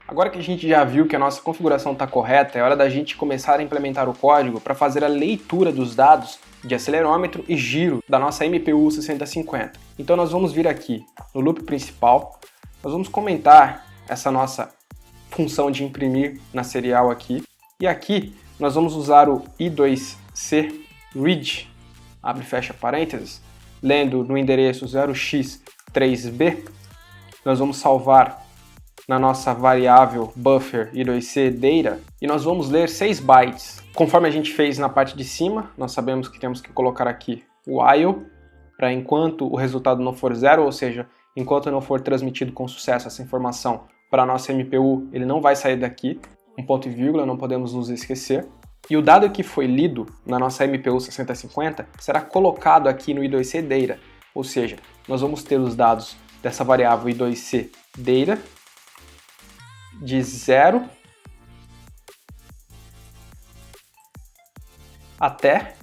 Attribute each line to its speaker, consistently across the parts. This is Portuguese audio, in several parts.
Speaker 1: Agora que a gente já viu que a nossa configuração está correta, é hora da gente começar a implementar o código para fazer a leitura dos dados de acelerômetro e giro da nossa MPU 6050. Então nós vamos vir aqui no loop principal, nós vamos comentar essa nossa função de imprimir na serial aqui, e aqui nós vamos usar o I2C read, abre e fecha parênteses, lendo no endereço 0x3b, nós vamos salvar na nossa variável buffer I2C data e nós vamos ler 6 bytes. Conforme a gente fez na parte de cima, nós sabemos que temos que colocar aqui o while para enquanto o resultado não for zero, ou seja, enquanto não for transmitido com sucesso essa informação para a nossa MPU, ele não vai sair daqui, um ponto e vírgula, não podemos nos esquecer. E o dado que foi lido na nossa MPU 6050 será colocado aqui no I2C data, ou seja, nós vamos ter os dados dessa variável I2C data de 0 até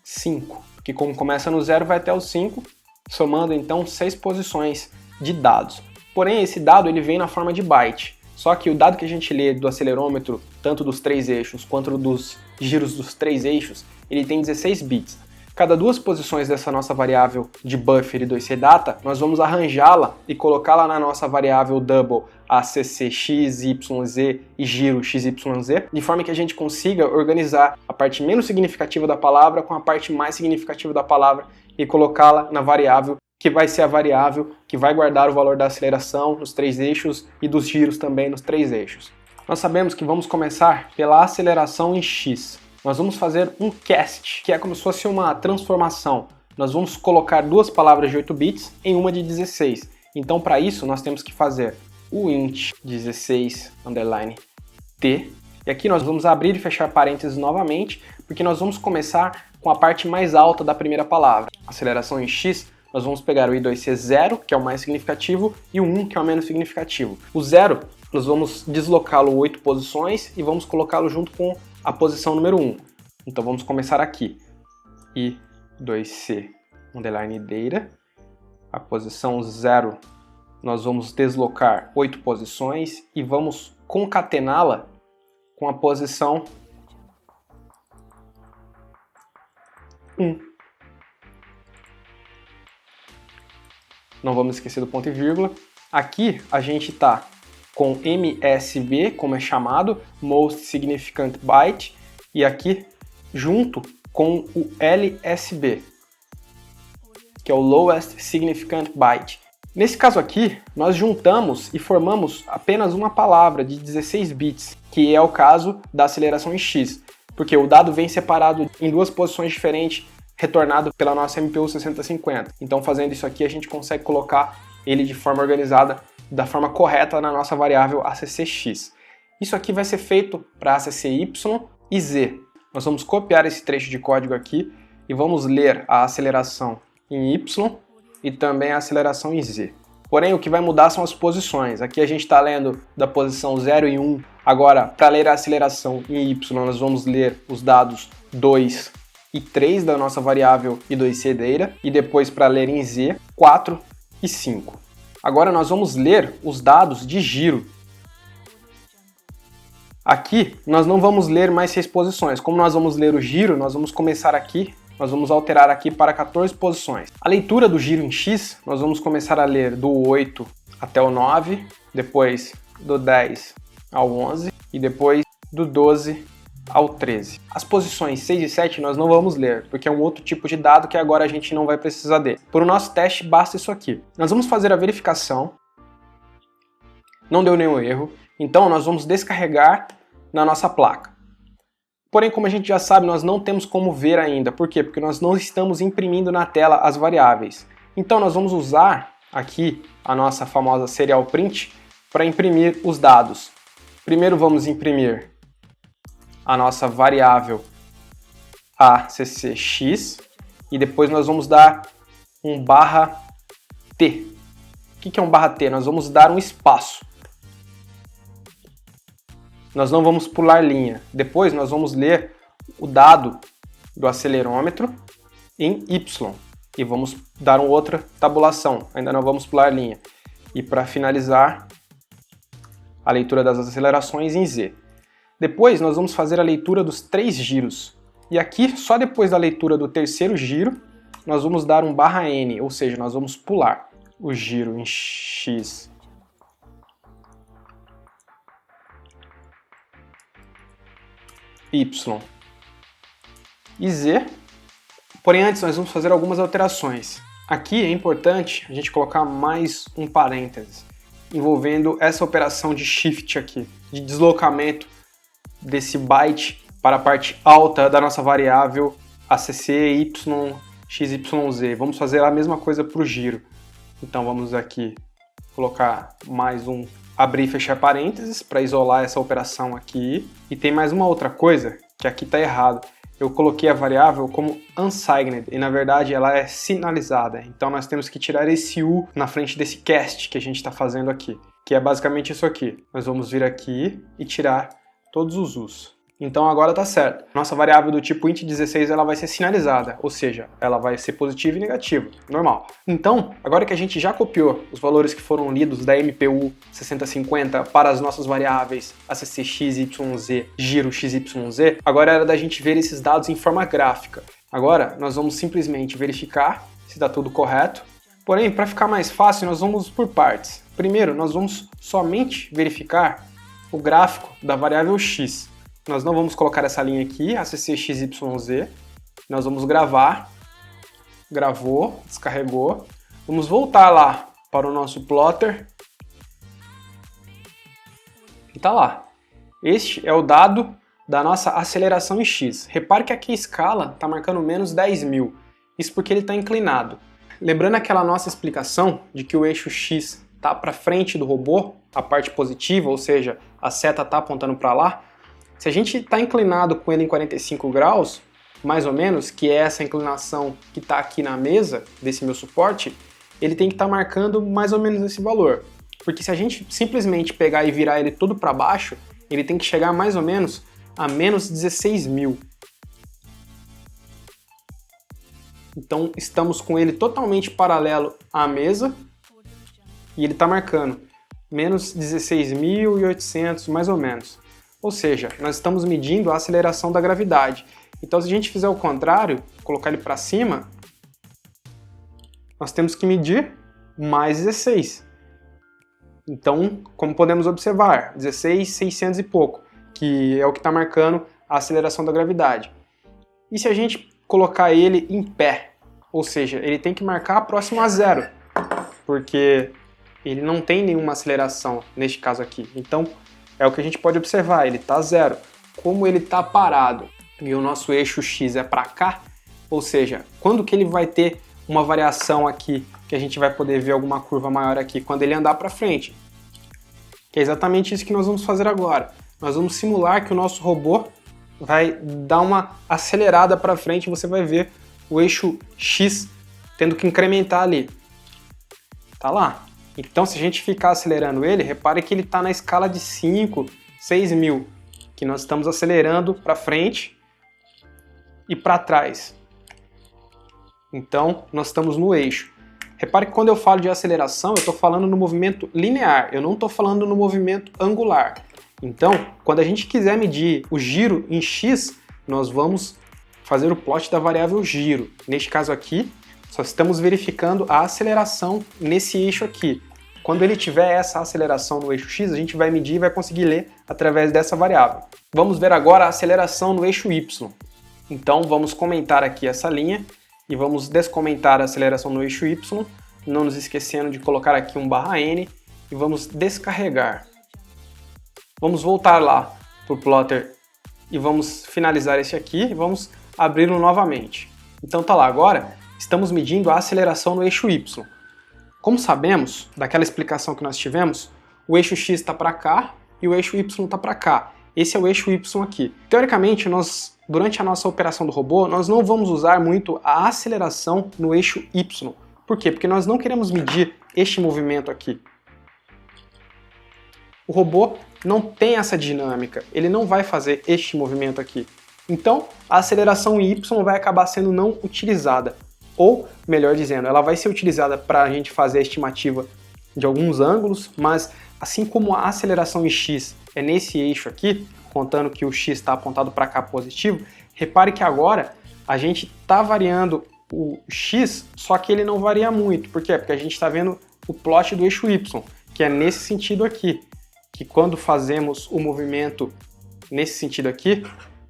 Speaker 1: 5, que como começa no 0 vai até o 5, somando então 6 posições de dados. Porém, esse dado ele vem na forma de byte, só que o dado que a gente lê do acelerômetro, tanto dos 3 eixos quanto dos giros dos 3 eixos, ele tem 16 bits. Cada duas posições dessa nossa variável de buffer I2C data, nós vamos arranjá-la e colocá-la na nossa variável double ACC XYZ e giro XYZ, de forma que a gente consiga organizar a parte menos significativa da palavra com a parte mais significativa da palavra e colocá-la na variável que vai ser a variável que vai guardar o valor da aceleração nos 3 eixos e dos giros também nos 3 eixos. Nós sabemos que vamos começar pela aceleração em X. Nós vamos fazer um cast, que é como se fosse uma transformação. Nós vamos colocar duas palavras de 8 bits em uma de 16. Então, para isso, nós temos que fazer o int 16 underline t. E aqui nós vamos abrir e fechar parênteses novamente, porque nós vamos começar com a parte mais alta da primeira palavra. Aceleração em x, nós vamos pegar o I2C 0, que é o mais significativo, e o 1, que é o menos significativo. O 0, nós vamos deslocá-lo 8 posições e vamos colocá-lo junto com a posição número 1. Então vamos começar aqui. I2C underline data. A posição 0 nós vamos deslocar 8 posições e vamos concatená-la com a posição 1. Não vamos esquecer do ponto e vírgula. Aqui a gente está com MSB, como é chamado, Most Significant Byte, e aqui junto com o LSB, que é o Lowest Significant Byte. Nesse caso aqui, nós juntamos e formamos apenas uma palavra de 16 bits, que é o caso da aceleração em X, porque o dado vem separado em duas posições diferentes, retornado pela nossa MPU 6050. Então, fazendo isso aqui, a gente consegue colocar ele de forma organizada, da forma correta na nossa variável ACCX. Isso aqui vai ser feito para ACCY e Z. Nós vamos copiar esse trecho de código aqui e vamos ler a aceleração em Y e também a aceleração em Z. Porém, o que vai mudar são as posições. Aqui a gente está lendo da posição 0 e 1. Agora, para ler a aceleração em Y, nós vamos ler os dados 2 e 3 da nossa variável I2C data. E depois, para ler em Z, 4 e 5. Agora nós vamos ler os dados de giro. Aqui nós não vamos ler mais 6 posições. Como nós vamos ler o giro, nós vamos começar aqui, nós vamos alterar aqui para 14 posições. A leitura do giro em X, nós vamos começar a ler do 8 até o 9, depois do 10 ao 11 e depois do 12 ao 13. As posições 6 e 7 nós não vamos ler, porque é um outro tipo de dado que agora a gente não vai precisar dele. Para o nosso teste basta isso aqui. Nós vamos fazer a verificação, não deu nenhum erro, então nós vamos descarregar na nossa placa. Porém, como a gente já sabe, nós não temos como ver ainda. Por quê? Porque nós não estamos imprimindo na tela as variáveis. Então nós vamos usar aqui a nossa famosa serial print para imprimir os dados. Primeiro vamos imprimir a nossa variável ACCX e depois nós vamos dar um /t. O que é um /t? Nós vamos dar um espaço. Nós não vamos pular linha. Depois nós vamos ler o dado do acelerômetro em Y e vamos dar uma outra tabulação. Ainda não vamos pular linha. E para finalizar, a leitura das acelerações em Z. Depois nós vamos fazer a leitura dos 3 giros. E aqui, só depois da leitura do terceiro giro, nós vamos dar um /N, ou seja, nós vamos pular o giro em X, Y e Z. Porém, antes nós vamos fazer algumas alterações. Aqui é importante a gente colocar mais um parênteses, envolvendo essa operação de shift aqui, de deslocamento desse byte para a parte alta da nossa variável ACC, Y, XYZ. Vamos fazer a mesma coisa para o giro. Então vamos aqui colocar mais um abrir e fechar parênteses para isolar essa operação aqui. E tem mais uma outra coisa que aqui está errado. Eu coloquei a variável como unsigned e na verdade ela é sinalizada. Então nós temos que tirar esse U na frente desse cast que a gente está fazendo aqui, que é basicamente isso aqui. Nós vamos vir aqui e tirar todos os U's. Então agora tá certo. Nossa variável do tipo int16 ela vai ser sinalizada, ou seja, ela vai ser positiva e negativa, normal. Então, agora que a gente já copiou os valores que foram lidos da MPU 6050 para as nossas variáveis ACC, XYZ, giro XYZ, agora era da gente ver esses dados em forma gráfica. Agora nós vamos simplesmente verificar se está tudo correto. Porém, para ficar mais fácil, nós vamos por partes. Primeiro, nós vamos somente verificar o gráfico da variável x. Nós não vamos colocar essa linha aqui, ACC XYZ. Nós vamos gravar. Gravou, descarregou. Vamos voltar lá para o nosso plotter. E tá lá. Este é o dado da nossa aceleração em x. Repare que aqui a escala está marcando menos 10.000. Isso porque ele está inclinado. Lembrando aquela nossa explicação de que o eixo x está para frente do robô, a parte positiva, ou seja, a seta está apontando para lá. Se a gente está inclinado com ele em 45 graus, mais ou menos, que é essa inclinação que está aqui na mesa desse meu suporte, ele tem que estar marcando mais ou menos esse valor. Porque se a gente simplesmente pegar e virar ele todo para baixo, ele tem que chegar mais ou menos a menos 16.000. Então estamos com ele totalmente paralelo à mesa e ele está marcando menos 16.800 mais ou menos. Ou seja, nós estamos medindo a aceleração da gravidade. Então se a gente fizer o contrário, colocar ele para cima, nós temos que medir mais 16. Então, como podemos observar, 16.600 e pouco, que é o que está marcando a aceleração da gravidade. E se a gente colocar ele em pé, ou seja, ele tem que marcar próximo a zero, porque ele não tem nenhuma aceleração neste caso aqui. Então, é o que a gente pode observar, ele está zero. Como ele está parado e o nosso eixo X é para cá, ou seja, quando que ele vai ter uma variação aqui, que a gente vai poder ver alguma curva maior aqui? Quando ele andar para frente. Que é exatamente isso que nós vamos fazer agora. Nós vamos simular que o nosso robô vai dar uma acelerada para frente e você vai ver o eixo X tendo que incrementar ali. Tá lá. Então, se a gente ficar acelerando ele, repare que ele está na escala de 5, 6.000, que nós estamos acelerando para frente e para trás. Então, nós estamos no eixo. Repare que quando eu falo de aceleração, eu estou falando no movimento linear, eu não estou falando no movimento angular. Então, quando a gente quiser medir o giro em x, nós vamos fazer o plot da variável giro. Neste caso aqui, só estamos verificando a aceleração nesse eixo aqui. Quando ele tiver essa aceleração no eixo x, a gente vai medir e vai conseguir ler através dessa variável. Vamos ver agora a aceleração no eixo y. Então vamos comentar aqui essa linha e vamos descomentar a aceleração no eixo y, não nos esquecendo de colocar aqui um /n e vamos descarregar. Vamos voltar lá para o plotter e vamos finalizar esse aqui e vamos abri-lo novamente. Então tá lá, agora estamos medindo a aceleração no eixo y. Como sabemos, daquela explicação que nós tivemos, o eixo x está para cá e o eixo y está para cá. Esse é o eixo y aqui. Teoricamente, durante a nossa operação do robô, nós não vamos usar muito a aceleração no eixo y. Por quê? Porque nós não queremos medir este movimento aqui. O robô não tem essa dinâmica, ele não vai fazer este movimento aqui. Então, a aceleração em y vai acabar sendo não utilizada. Ou, melhor dizendo, ela vai ser utilizada para a gente fazer a estimativa de alguns ângulos, mas assim como a aceleração em x é nesse eixo aqui, contando que o x está apontado para cá positivo, repare que agora a gente está variando o x, só que ele não varia muito. Por quê? Porque a gente está vendo o plot do eixo y, que é nesse sentido aqui, que quando fazemos o movimento nesse sentido aqui,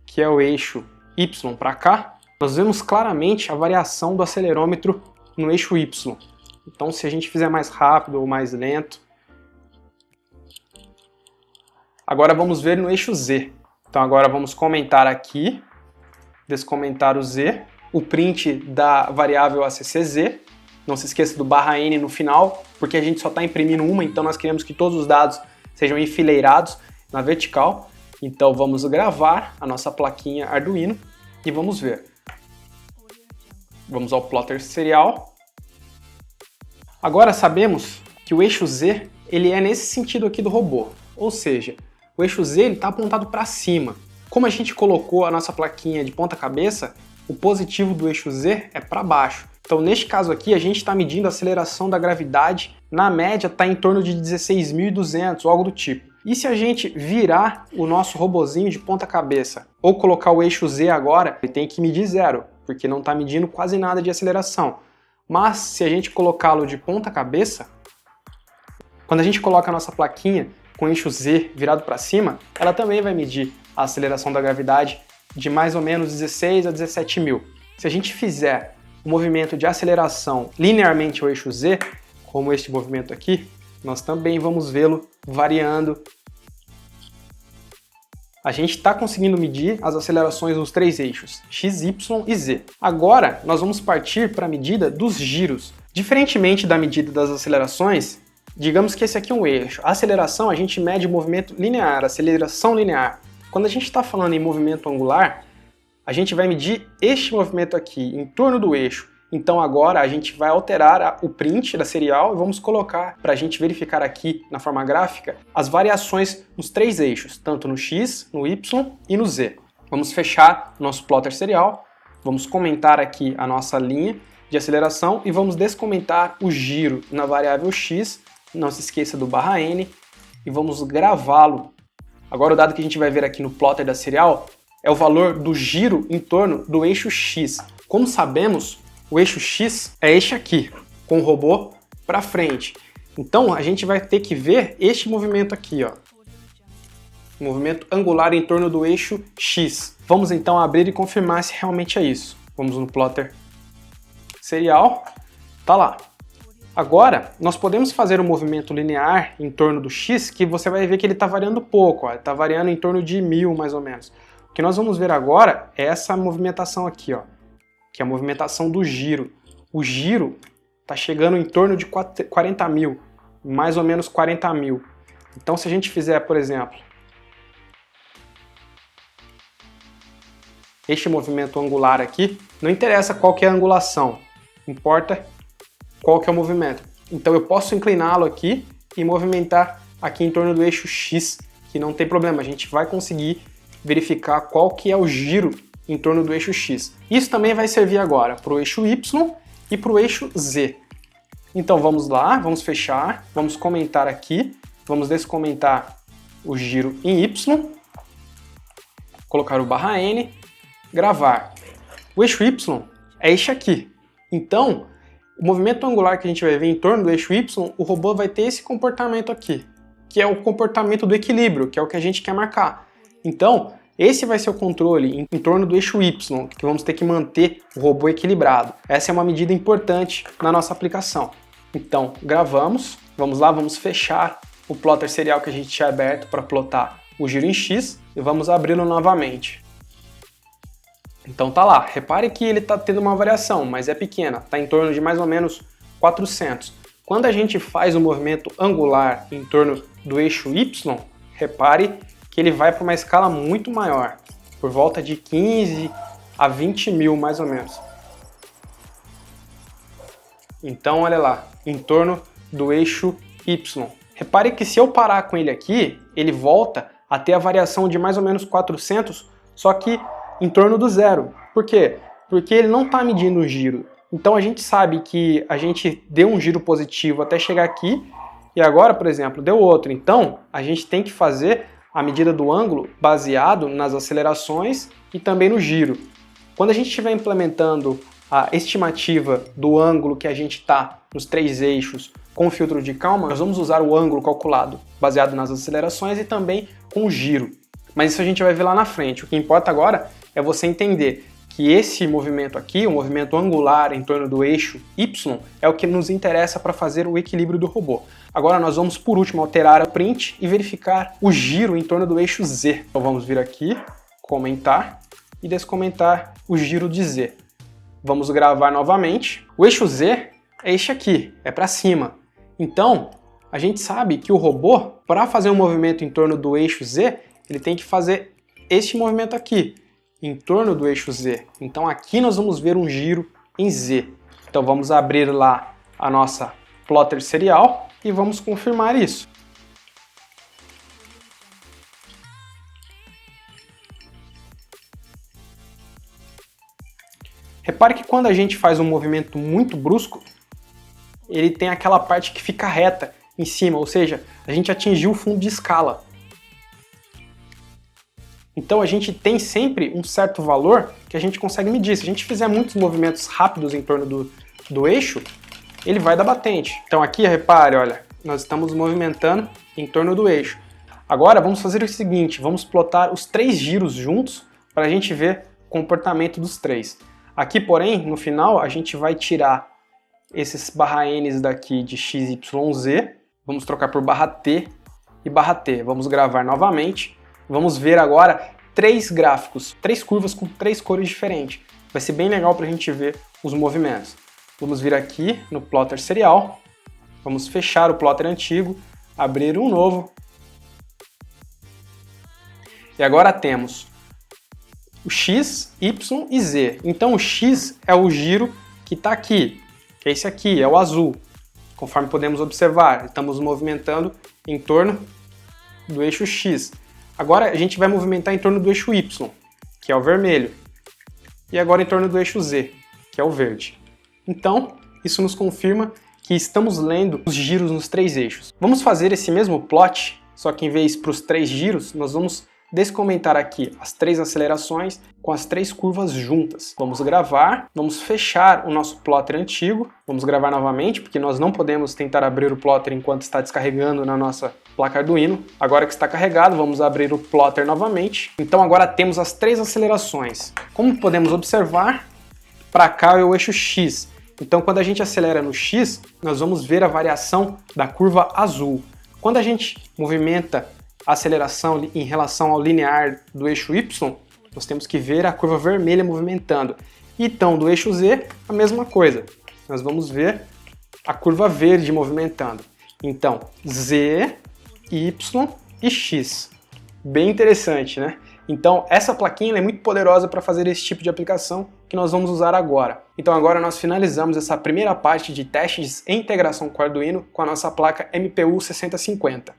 Speaker 1: que é o eixo y para cá, nós vemos claramente a variação do acelerômetro no eixo y. Então, se a gente fizer mais rápido ou mais lento. Agora vamos ver no eixo z. Então agora vamos comentar aqui, descomentar o z, o print da variável ACCZ. Não se esqueça do /n no final, porque a gente só está imprimindo uma, então nós queremos que todos os dados sejam enfileirados na vertical. Então vamos gravar a nossa plaquinha Arduino e vamos ver. Vamos ao plotter serial. Agora sabemos que o eixo Z ele é nesse sentido aqui do robô, ou seja, o eixo Z está apontado para cima. Como a gente colocou a nossa plaquinha de ponta cabeça, o positivo do eixo Z é para baixo. Então neste caso aqui a gente está medindo a aceleração da gravidade, na média está em torno de 16.200 ou algo do tipo. E se a gente virar o nosso robozinho de ponta cabeça, ou colocar o eixo Z agora, ele tem que medir 0, porque não está medindo quase nada de aceleração. Mas se a gente colocá-lo de ponta cabeça, quando a gente coloca a nossa plaquinha com o eixo Z virado para cima, ela também vai medir a aceleração da gravidade de mais ou menos 16 a 17 mil. Se a gente fizer o movimento de aceleração linearmente ao eixo Z, como este movimento aqui, nós também vamos vê-lo variando. A gente está conseguindo medir as acelerações nos três eixos, x, y e z. Agora, nós vamos partir para a medida dos giros. Diferentemente da medida das acelerações, digamos que esse aqui é um eixo. A aceleração a gente mede o movimento linear, a aceleração linear. Quando a gente está falando em movimento angular, a gente vai medir este movimento aqui em torno do eixo. Então agora a gente vai alterar o print da serial e vamos colocar para a gente verificar aqui na forma gráfica as variações nos três eixos, tanto no x, no y e no z. Vamos fechar o nosso plotter serial, vamos comentar aqui a nossa linha de aceleração e vamos descomentar o giro na variável x, não se esqueça do /n, e vamos gravá-lo. Agora o dado que a gente vai ver aqui no plotter da serial é o valor do giro em torno do eixo x. Como sabemos, o eixo x é este aqui, com o robô para frente. Então a gente vai ter que ver este movimento aqui, ó. Movimento angular em torno do eixo x. Vamos então abrir e confirmar se realmente é isso. Vamos no plotter serial, tá lá. Agora, nós podemos fazer um movimento linear em torno do x, que você vai ver que ele está variando pouco, está variando em torno de 1000 mais ou menos. O que nós vamos ver agora é essa movimentação aqui, ó, que é a movimentação do giro. O giro está chegando em torno de 40 mil, mais ou menos 40 mil. Então se a gente fizer, por exemplo, este movimento angular aqui, não interessa qual que é a angulação, importa qual que é o movimento. Então eu posso incliná-lo aqui e movimentar aqui em torno do eixo x, que não tem problema, a gente vai conseguir verificar qual que é o giro em torno do eixo x. Isso também vai servir agora para o eixo y e para o eixo z. Então vamos lá, vamos fechar, vamos comentar aqui, vamos descomentar o giro em y, colocar o /n, gravar. O eixo y é este aqui. Então, o movimento angular que a gente vai ver em torno do eixo y, o robô vai ter esse comportamento aqui, que é o comportamento do equilíbrio, que é o que a gente quer marcar. Então, esse vai ser o controle em torno do eixo y, que vamos ter que manter o robô equilibrado. Essa é uma medida importante na nossa aplicação. Então, gravamos, vamos lá, vamos fechar o plotter serial que a gente tinha aberto para plotar o giro em x e vamos abri-lo novamente. Então tá lá, repare que ele está tendo uma variação, mas é pequena, está em torno de mais ou menos 400. Quando a gente faz o movimento angular em torno do eixo y, repare que ele vai para uma escala muito maior, por volta de 15 a 20 mil mais ou menos. Então olha lá, em torno do eixo y. Repare que se eu parar com ele aqui, ele volta a ter a variação de mais ou menos 400, só que em torno do zero. Por quê? Porque ele não está medindo o giro. Então a gente sabe que a gente deu um giro positivo até chegar aqui e agora, por exemplo, deu outro. Então, a gente tem que fazer a medida do ângulo baseado nas acelerações e também no giro. Quando a gente estiver implementando a estimativa do ângulo que a gente está nos 3 eixos com o filtro de Kalman, nós vamos usar o ângulo calculado baseado nas acelerações e também com o giro. Mas isso a gente vai ver lá na frente. O que importa agora é você entender que esse movimento aqui, o movimento angular em torno do eixo Y, é o que nos interessa para fazer o equilíbrio do robô. Agora nós vamos, por último, alterar a print e verificar o giro em torno do eixo Z. Então vamos vir aqui, comentar e descomentar o giro de Z. Vamos gravar novamente. O eixo Z é este aqui, é para cima. Então, a gente sabe que o robô, para fazer um movimento em torno do eixo Z, ele tem que fazer este movimento aqui, em torno do eixo Z. Então aqui nós vamos ver um giro em Z. Então vamos abrir lá a nossa plotter serial e vamos confirmar isso. Repare que quando a gente faz um movimento muito brusco, ele tem aquela parte que fica reta em cima, ou seja, a gente atingiu o fundo de escala. Então a gente tem sempre um certo valor que a gente consegue medir. Se a gente fizer muitos movimentos rápidos em torno do eixo, ele vai dar batente. Então aqui, repare, olha, nós estamos movimentando em torno do eixo. Agora vamos fazer o seguinte, vamos plotar os 3 giros juntos para a gente ver o comportamento dos 3. Aqui, porém, no final, a gente vai tirar esses /N daqui de x, y, z, vamos trocar por /T e /T. Vamos gravar novamente. Vamos ver agora 3 gráficos, 3 curvas com 3 cores diferentes. Vai ser bem legal para a gente ver os movimentos. Vamos vir aqui no plotter serial, vamos fechar o plotter antigo, abrir um novo. E agora temos o X, Y e Z. Então o X é o giro que está aqui, que é esse aqui, é o azul. Conforme podemos observar, estamos movimentando em torno do eixo X. Agora a gente vai movimentar em torno do eixo Y, que é o vermelho. E agora em torno do eixo Z, que é o verde. Então, isso nos confirma que estamos lendo os giros nos 3 eixos. Vamos fazer esse mesmo plot, só que em vez para os 3 giros, nós vamos descomentar aqui as 3 acelerações com as 3 curvas juntas. Vamos gravar, vamos fechar o nosso plotter antigo, vamos gravar novamente, porque nós não podemos tentar abrir o plotter enquanto está descarregando na nossa placa Arduino. Agora que está carregado, vamos abrir o plotter novamente. Então agora temos as 3 acelerações. Como podemos observar, para cá é o eixo X. Então quando a gente acelera no X, nós vamos ver a variação da curva azul. Quando a gente movimenta a aceleração em relação ao linear do eixo Y, nós temos que ver a curva vermelha movimentando. Então, do eixo Z, a mesma coisa. Nós vamos ver a curva verde movimentando. Então, Z, Y e X. Bem interessante, né? Então, essa plaquinha é muito poderosa para fazer esse tipo de aplicação que nós vamos usar agora. Então, agora nós finalizamos essa primeira parte de testes em integração com o Arduino com a nossa placa MPU 6050.